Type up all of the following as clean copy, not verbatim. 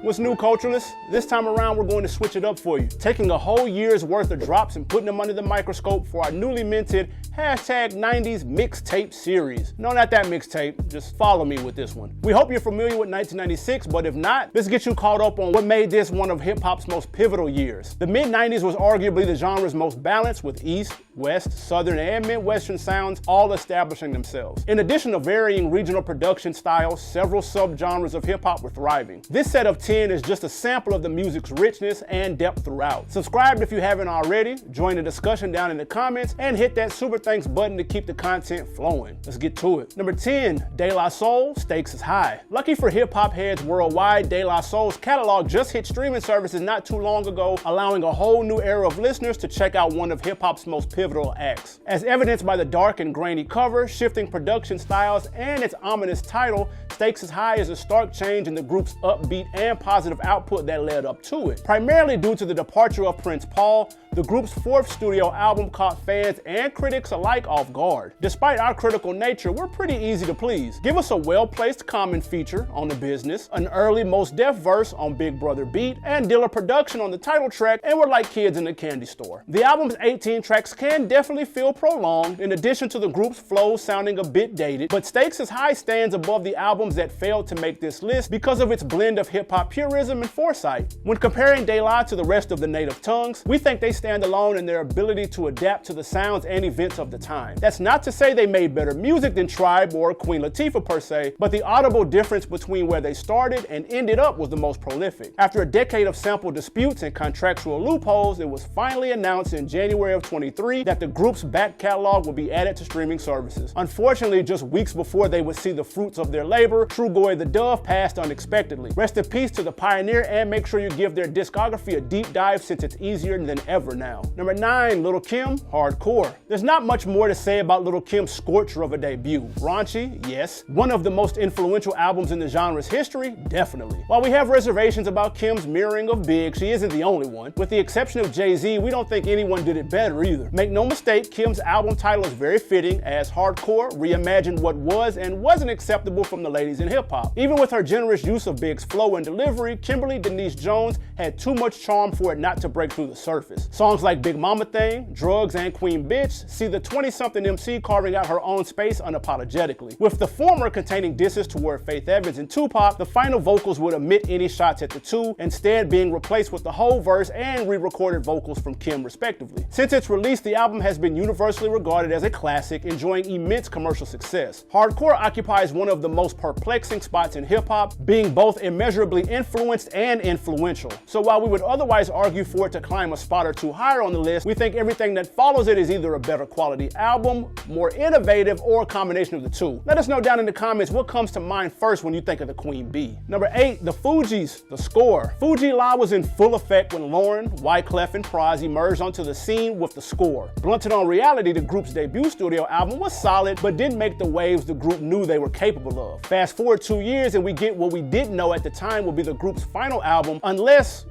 What's new, Culturalists? This time around, we're going to switch it up for you, taking a whole year's worth of drops and putting them under the microscope for our newly minted #90s mixtape series. No, not that mixtape, just follow me with this one. We hope you're familiar with 1996, but if not, let's get you caught up on what made this one of hip-hop's most pivotal years. The mid-90s was arguably the genre's most balanced, with East, West, Southern, and Midwestern sounds all establishing themselves. In addition to varying regional production styles, several subgenres of hip-hop were thriving. This set of 10 is just a sample of the music's richness and depth throughout. Subscribe if you haven't already, join the discussion down in the comments, and hit that super thanks button to keep the content flowing. Let's get to it. Number 10, De La Soul, Stakes is High. Lucky for hip-hop heads worldwide, De La Soul's catalog just hit streaming services not too long ago, allowing a whole new era of listeners to check out one of hip-hop's most pivotal acts. As evidenced by the dark and grainy cover, shifting production styles, and its ominous title, Stakes is High is a stark change in the group's upbeat and positive output that led up to it. Primarily due to the departure of Prince Paul, the group's fourth studio album caught fans and critics alike off guard. Despite our critical nature, we're pretty easy to please. Give us a well-placed Common feature on The Business, an early Mos Def verse on Big Brother Beat, and Dilla production on the title track, and we're like kids in a candy store. The album's 18 tracks can definitely feel prolonged, in addition to the group's flow sounding a bit dated, but Stakes is High stands above the albums that failed to make this list because of its blend of hip-hop purism and foresight. When comparing De La to the rest of the native tongues, we think they stand alone in their ability to adapt to the sounds and events of the time. That's not to say they made better music than Tribe or Queen Latifah per se, but the audible difference between where they started and ended up was the most prolific. After a decade of sample disputes and contractual loopholes, it was finally announced in January of 23 that the group's back catalog would be added to streaming services. Unfortunately, just weeks before they would see the fruits of their labor, Trugoy the Dove passed unexpectedly. Rest in peace to the pioneer, and make sure you give their discography a deep dive since it's easier than ever now. Number 9, Lil' Kim, Hardcore. There's not much more to say about Lil' Kim's scorcher of a debut. Raunchy, yes. One of the most influential albums in the genre's history, definitely. While we have reservations about Kim's mirroring of Big, she isn't the only one. With the exception of JayZ, we don't think anyone did it better either. Make no mistake, Kim's album title is very fitting, as Hardcore reimagined what was and wasn't acceptable from the ladies in hip-hop. Even with her generous use of Big's flow and delivery, Kimberly Denise Jones had too much charm for it not to break through the surface. Songs like Big Mama Thing, Drugs, and Queen Bitch see the 20-something MC carving out her own space unapologetically. With the former containing disses toward Faith Evans and Tupac, the final vocals would omit any shots at the two, instead being replaced with the whole verse and re-recorded vocals from Kim respectively. Since its release, the album has been universally regarded as a classic, enjoying immense commercial success. Hardcore occupies one of the most perplexing spots in hip-hop, being both immeasurably influenced and influential. So while we would otherwise argue for it to climb a spot or two higher on the list, we think everything that follows it is either a better quality album, more innovative, or a combination of the two. Let us know down in the comments what comes to mind first when you think of the Queen Bee. Number 8, The Fugees, The Score. Fuji La was in full effect when Lauren, Wyclef, and Pras emerged onto the scene with The Score. Blunted on Reality, the group's debut studio album, was solid, but didn't make the waves the group knew they were capable of. Fast forward 2 years and we get what we didn't know at the time would be the group's final album, unless,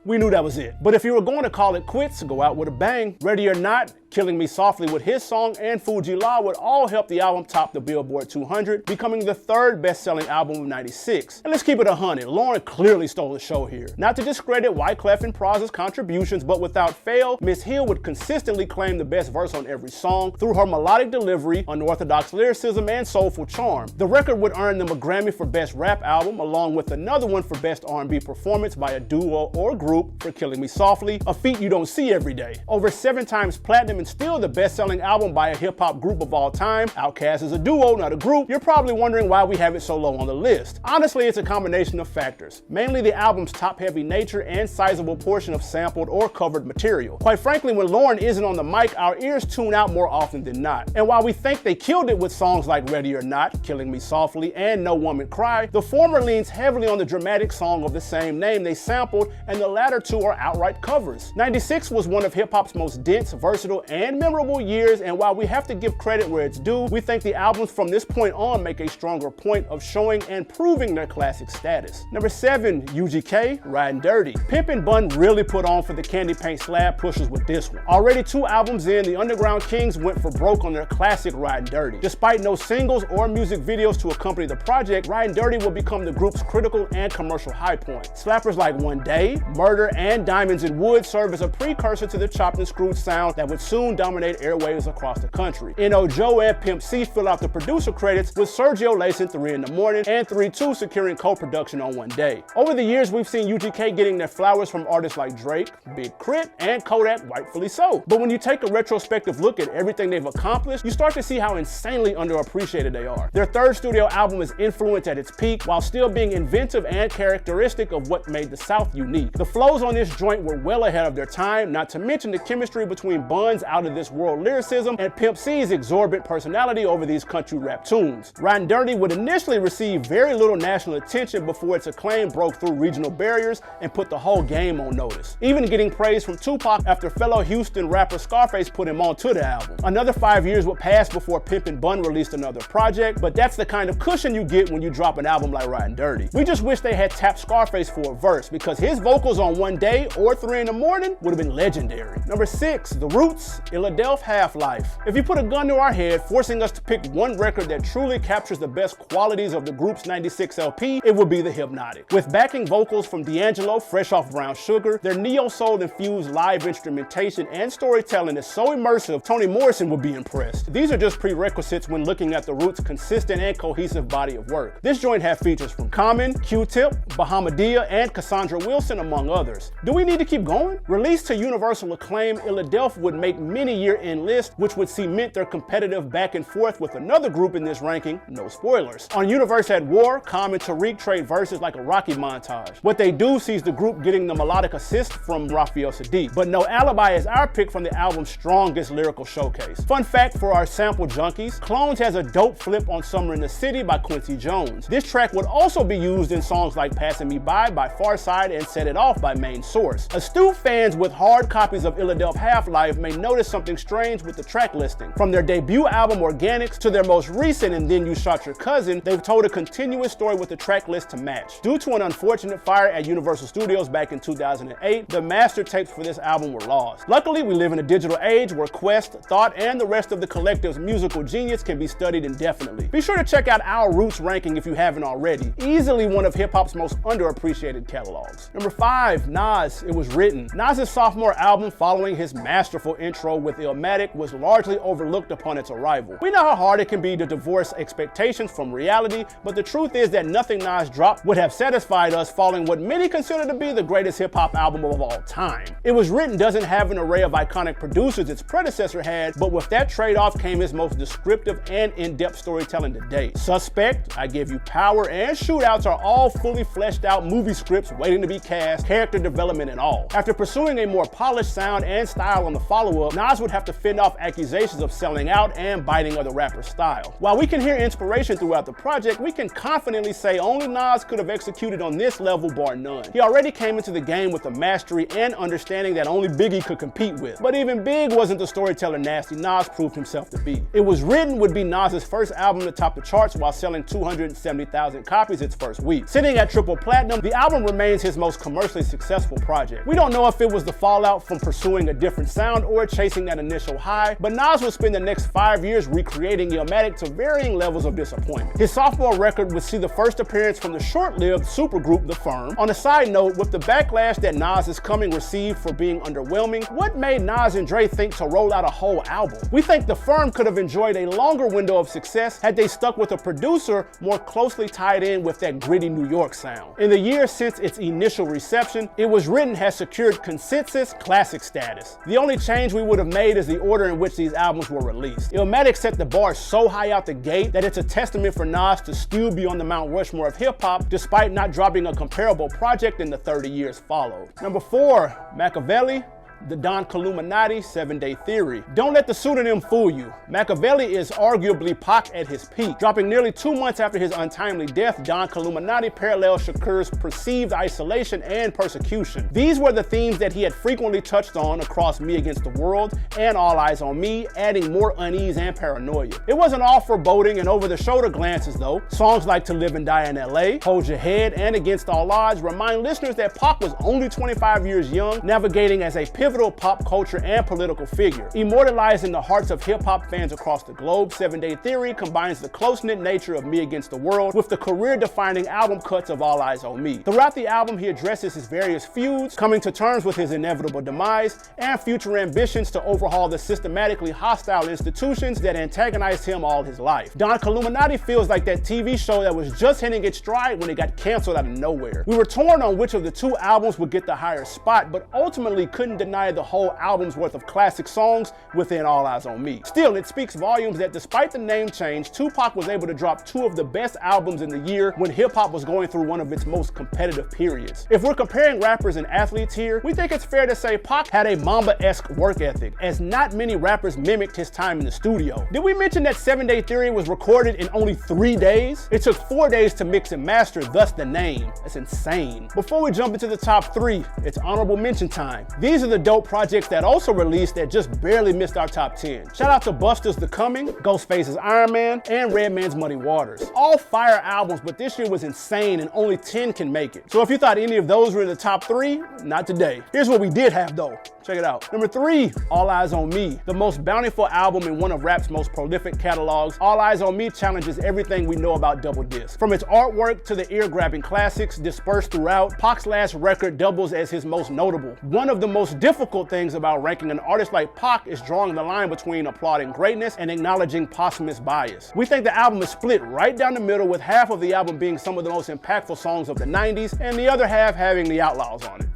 we knew that was it. But if you were going to call it quits, go out with a bang. Ready or Not, Killing Me Softly with his song, and Fuji La would all help the album top the Billboard 200, becoming the third best-selling album of '96. And let's keep it 100, Lauren clearly stole the show here. Not to discredit Wyclef and Pras' contributions, but without fail, Miss Hill would consistently claim the best verse on every song through her melodic delivery, unorthodox lyricism, and soulful charm. The record would earn them a Grammy for Best Rap Album, along with another one for Best R&B Performance by a duo or group for Killing Me Softly, a feat you don't see every day. Over 7 times platinum and still the best-selling album by a hip-hop group of all time. Outcast is a duo, not a group. You're probably wondering why we have it so low on the list. Honestly, it's a combination of factors. Mainly the album's top-heavy nature and sizable portion of sampled or covered material. Quite frankly, when Lauren isn't on the mic, our ears tune out more often than not. And while we think they killed it with songs like Ready or Not, Killing Me Softly, and No Woman Cry, the former leans heavily on the dramatic song of the same name they sampled instrumental, and the latter two are outright covers. 96 was one of hip-hop's most dense, versatile, and memorable years, and while we have to give credit where it's due, we think the albums from this point on make a stronger point of showing and proving their classic status. Number 7, UGK, Ridin Dirty. Pimpin' Bun really put on for the Candy Paint Slab pushers with this one. Already 2 albums in, the Underground Kings went for broke on their classic Ridin Dirty. Despite no singles or music videos to accompany the project, Ridin Dirty will become the group's critical and commercial high point. Slappers like One Day, Murder, and Diamonds in Wood serve as a precursor to the chopped and screwed sound that would soon dominate airwaves across the country. N.O. Joe and Pimp C fill out the producer credits, with Sergio lacing 3 in the Morning and 3-2 securing co-production on One Day. Over the years, we've seen UGK getting their flowers from artists like Drake, Big Crit, and Kodak, rightfully so. But when you take a retrospective look at everything they've accomplished, you start to see how insanely underappreciated they are. Their third studio album is influence at its peak, while still being inventive and characteristic of what made the South unique. The flows on this joint were well ahead of their time, not to mention the chemistry between Bun's out-of-this-world lyricism and Pimp C's exorbitant personality over these country rap tunes. Ridin Dirty would initially receive very little national attention before its acclaim broke through regional barriers and put the whole game on notice, even getting praise from Tupac after fellow Houston rapper Scarface put him onto the album. Another 5 years would pass before Pimpin' Bun released another project, but that's the kind of cushion you get when you drop an album like Ridin Dirty. We just wish they had tapped Scarface for a verse, because his vocals on One Day or 3 in the Morning would have been legendary. Number 6, The Roots, Illadelph Half-Life. If you put a gun to our head, forcing us to pick one record that truly captures the best qualities of the group's 96 LP, it would be The Hypnotic. With backing vocals from D'Angelo, fresh off Brown Sugar, their neo-soul infused live instrumentation and storytelling is so immersive, Toni Morrison would be impressed. These are just prerequisites when looking at The Roots' consistent and cohesive body of work. This joint had features from Common, Q-Tip, Bahamadia, and Cassandra Wilson, among others. Do we need to keep going? Released to universal acclaim, Illadelph would make many year-end lists, which would cement their competitive back and forth with another group in this ranking, no spoilers. On Universe at War, Common and Tariq trade verses like a Rocky montage. What they do sees the group getting the melodic assist from Raphael Sadiq, but No Alibi is our pick from the album's strongest lyrical showcase. Fun fact for our sample junkies, Clones has a dope flip on Summer in the City by Quincy Jones. This track would also be used in songs like Passing Me By Pharcyde and Set It Off by Main Source. Astute fans with hard copies of Illadelph Half-Life may notice something strange with the track listing. From their debut album Organics to their most recent And Then You Shot Your Cousin, they've told a continuous story with the track list to match. Due to an unfortunate fire at Universal Studios back in 2008, the master tapes for this album were lost. Luckily, we live in a digital age where Quest, Thought, and the rest of the collective's musical genius can be studied indefinitely. Be sure to check out our Roots ranking if you haven't already. Easily one of hip-hop's most underappreciated catalogs. Number 5, Nas, It Was Written. Nas's sophomore album following his masterful intro with Illmatic was largely overlooked upon its arrival. We know how hard it can be to divorce expectations from reality, but the truth is that nothing Nas dropped would have satisfied us following what many consider to be the greatest hip-hop album of all time. It Was Written doesn't have an array of iconic producers its predecessor had, but with that trade-off came his most descriptive and in-depth storytelling to date. Suspect, I Give You Power, and Shootouts are all fully fleshed out movie scripts waiting to be cast, character development and all. After pursuing a more polished sound and style on the follow-up, Nas would have to fend off accusations of selling out and biting other rappers' style. While we can hear inspiration throughout the project, we can confidently say only Nas could have executed on this level bar none. He already came into the game with a mastery and understanding that only Biggie could compete with. But even Big wasn't the storyteller Nasty Nas proved himself to be. It Was Written would be Nas's first album to top the charts while selling 270,000 copies its first week. Sitting at triple platinum, the album remains his most commercially successful project. We don't know if it was the fallout from pursuing a different sound or chasing that initial high, but Nas will spend the next 5 years recreating Illmatic to varying levels of disappointment. His sophomore record would see the first appearance from the short-lived supergroup The Firm. On a side note, with the backlash that Nas is Coming received for being underwhelming, what made Nas and Dre think to roll out a whole album? We think The Firm could have enjoyed a longer window of success had they stuck with a producer more closely tied in with that gritty New York sound. In the years since its initial reception, It Was Written has secured consensus classic status. The only change we would have made is the order in which these albums were released. Illmatic set the bar so high out the gate that it's a testament for Nas to still be on the Mount Rushmore of hip-hop despite not dropping a comparable project in the 30 years followed. Number 4, Machiavelli, the Don Cultualist 7-Day Theory. Don't let the pseudonym fool you. Machiavelli is arguably Pac at his peak. Dropping nearly 2 months after his untimely death, Don Cultualist parallels Shakur's perceived isolation and persecution. These were the themes that he had frequently touched on across Me Against the World and All Eyes on Me, adding more unease and paranoia. It wasn't all foreboding and over-the-shoulder glances though. Songs like To Live and Die in LA, Hold Your Head, and Against All Odds remind listeners that Pac was only 25 years young, navigating as a pivotal pop culture and political figure. Immortalized in the hearts of hip-hop fans across the globe, 7-Day Theory combines the close-knit nature of Me Against the World with the career-defining album cuts of All Eyes on Me. Throughout the album, he addresses his various feuds, coming to terms with his inevitable demise, and future ambitions to overhaul the systematically hostile institutions that antagonized him all his life. Don Cultualist feels like that TV show that was just hitting its stride when it got canceled out of nowhere. We were torn on which of the two albums would get the higher spot, but ultimately couldn't deny the whole album's worth of classic songs within All Eyes on Me. Still, it speaks volumes that despite the name change, Tupac was able to drop two of the best albums in the year when hip-hop was going through one of its most competitive periods. If we're comparing rappers and athletes here, we think it's fair to say Pac had a Mamba-esque work ethic, as not many rappers mimicked his time in the studio. Did we mention that 7-Day Theory was recorded in only 3 days? It took 4 days to mix and master, thus the name. That's insane. Before we jump into the top 3, it's honorable mention time. These are the dope projects that also released that just barely missed our top 10. Shout out to Busta's The Coming, Ghostface's Iron Man, and Redman's Muddy Waters. All fire albums, but this year was insane and only 10 can make it. So if you thought any of those were in the top 3, not today. Here's what we did have though. Check it out. Number 3, All Eyes on Me. The most bountiful album in one of rap's most prolific catalogs, All Eyes on Me challenges everything we know about double disc. From its artwork to the ear-grabbing classics dispersed throughout, Pac's last record doubles as his most notable. One of the most difficult things about ranking an artist like Pac is drawing the line between applauding greatness and acknowledging posthumous bias. We think the album is split right down the middle, with half of the album being some of the most impactful songs of the 90s and the other half having the Outlaws on it.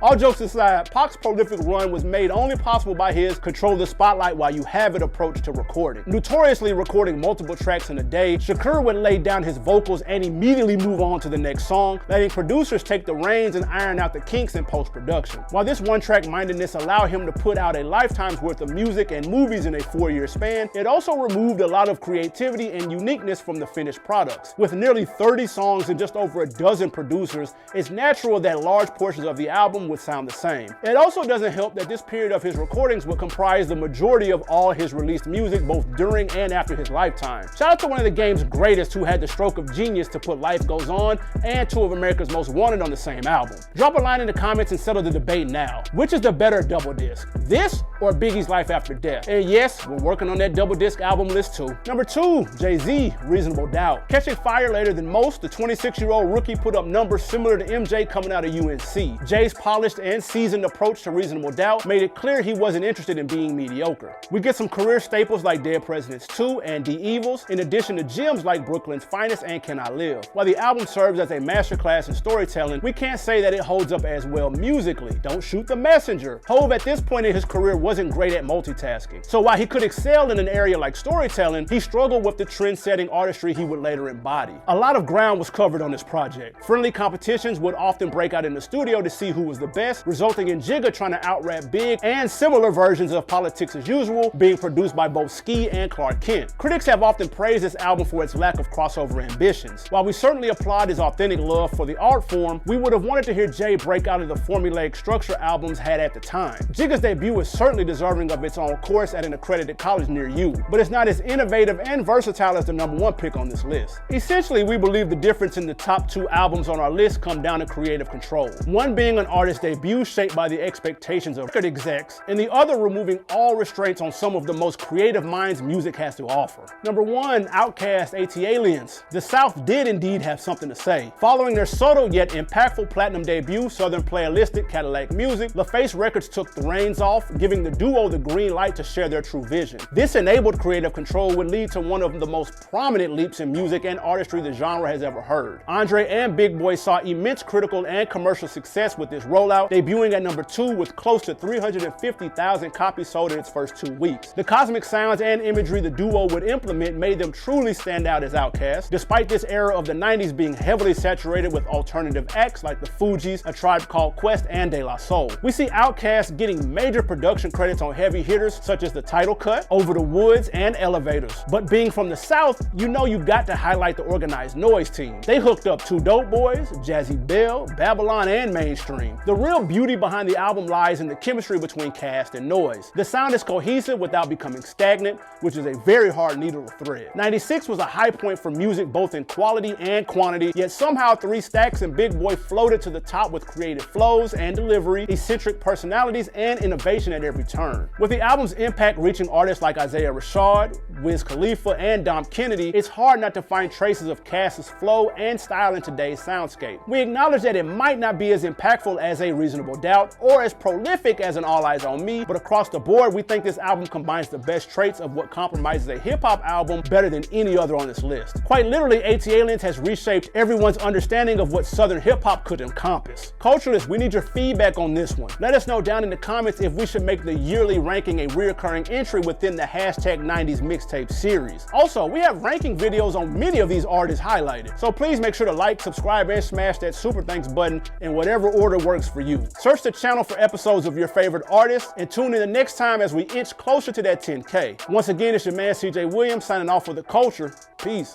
All jokes aside, Pac's prolific run was made only possible by his control the spotlight while you have it approach to recording. Notoriously recording multiple tracks in a day, Shakur would lay down his vocals and immediately move on to the next song, letting producers take the reins and iron out the kinks in post-production. While this one-track mindedness allowed him to put out a lifetime's worth of music and movies in a 4-year span, it also removed a lot of creativity and uniqueness from the finished products. With nearly 30 songs and just over a dozen producers, it's natural that large portions of the album would sound the same. It also doesn't help that this period of his recordings would comprise the majority of all his released music both during and after his lifetime. Shout out to one of the game's greatest who had the stroke of genius to put Life Goes On and two of America's Most Wanted on the same album. Drop a line in the comments and settle the debate now. Which is the better double disc? This or Biggie's Life After Death? And yes, we're working on that double disc album list too. Number 2, JayZ, Reasonable Doubt. Catching fire later than most, the 26-year-old rookie put up numbers similar to MJ coming out of UNC. Jay's polished and seasoned approach to Reasonable Doubt made it clear he wasn't interested in being mediocre. We get some career staples like Dead Presidents 2 and The Evils, in addition to gems like Brooklyn's Finest and Can I Live. While the album serves as a masterclass in storytelling, we can't say that it holds up as well musically. Don't shoot the messenger. Hov at this point in his career wasn't great at multitasking. So while he could excel in an area like storytelling, he struggled with the trend-setting artistry he would later embody. A lot of ground was covered on this project. Friendly competitions would often break out in the studio to see who was the best, resulting in Jigga trying to out-rap Big, and similar versions of Politics as Usual being produced by both Ski and Clark Kent. Critics have often praised this album for its lack of crossover ambitions. While we certainly applaud his authentic love for the art form, we would have wanted to hear Jay break out of the formulaic structure albums had at the time. Jigga's debut is certainly deserving of its own course at an accredited college near you, but it's not as innovative and versatile as the number 1 pick on this list. Essentially, we believe the difference in the top 2 albums on our list come down to creative control. One being an artist's debut shaped by the expectations of record execs, and the other removing all restraints on some of the most creative minds music has to offer. Number 1, Outcast, AT-Aliens. The South did indeed have something to say. Following their subtle yet impactful platinum debut, Southern Playalistic Cadillac Music, LaFace Records took the reins off, giving the duo the green light to share their true vision. This enabled creative control would lead to one of the most prominent leaps in music and artistry the genre has ever heard. Andre and Big Boy saw immense critical and commercial success with this road rollout, debuting at number 2 with close to 350,000 copies sold in its first 2 weeks. The cosmic sounds and imagery the duo would implement made them truly stand out as Outcast, despite this era of the 90s being heavily saturated with alternative acts like the Fugees, A Tribe Called Quest, and De La Soul. We see Outkast getting major production credits on heavy hitters such as The Title Cut, Over the Woods, and Elevators. But being from the South, you know you got to highlight the Organized Noise team. They hooked up 2 Dope Boys, Jazzy Bell, Babylon, and Mainstream. The real beauty behind the album lies in the chemistry between cast and noise. The sound is cohesive without becoming stagnant, which is a very hard needle to thread. 96 was a high point for music both in quality and quantity, yet somehow 3 Stacks and Big Boy floated to the top with creative flows and delivery, eccentric personalities, and innovation at every turn. With the album's impact reaching artists like Isaiah Rashad, Wiz Khalifa, and Dom Kennedy, it's hard not to find traces of Cass's flow and style in today's soundscape. We acknowledge that it might not be as impactful as A Reasonable Doubt or as prolific as an All Eyes on Me, but across the board, we think this album combines the best traits of what compromises a hip-hop album better than any other on this list. Quite literally, AT-Aliens has reshaped everyone's understanding of what Southern hip-hop could encompass. Culturalists, we need your feedback on this one. Let us know down in the comments if we should make the yearly ranking a reoccurring entry within the hashtag 90s mixtape series. Also, we have ranking videos on many of these artists highlighted, so please make sure to like, subscribe, and smash that super thanks button in whatever order works for you. Search the channel for episodes of your favorite artists and tune in the next time as we inch closer to that 10K. Once again, it's your man CJ Williams signing off for The Culture. Peace.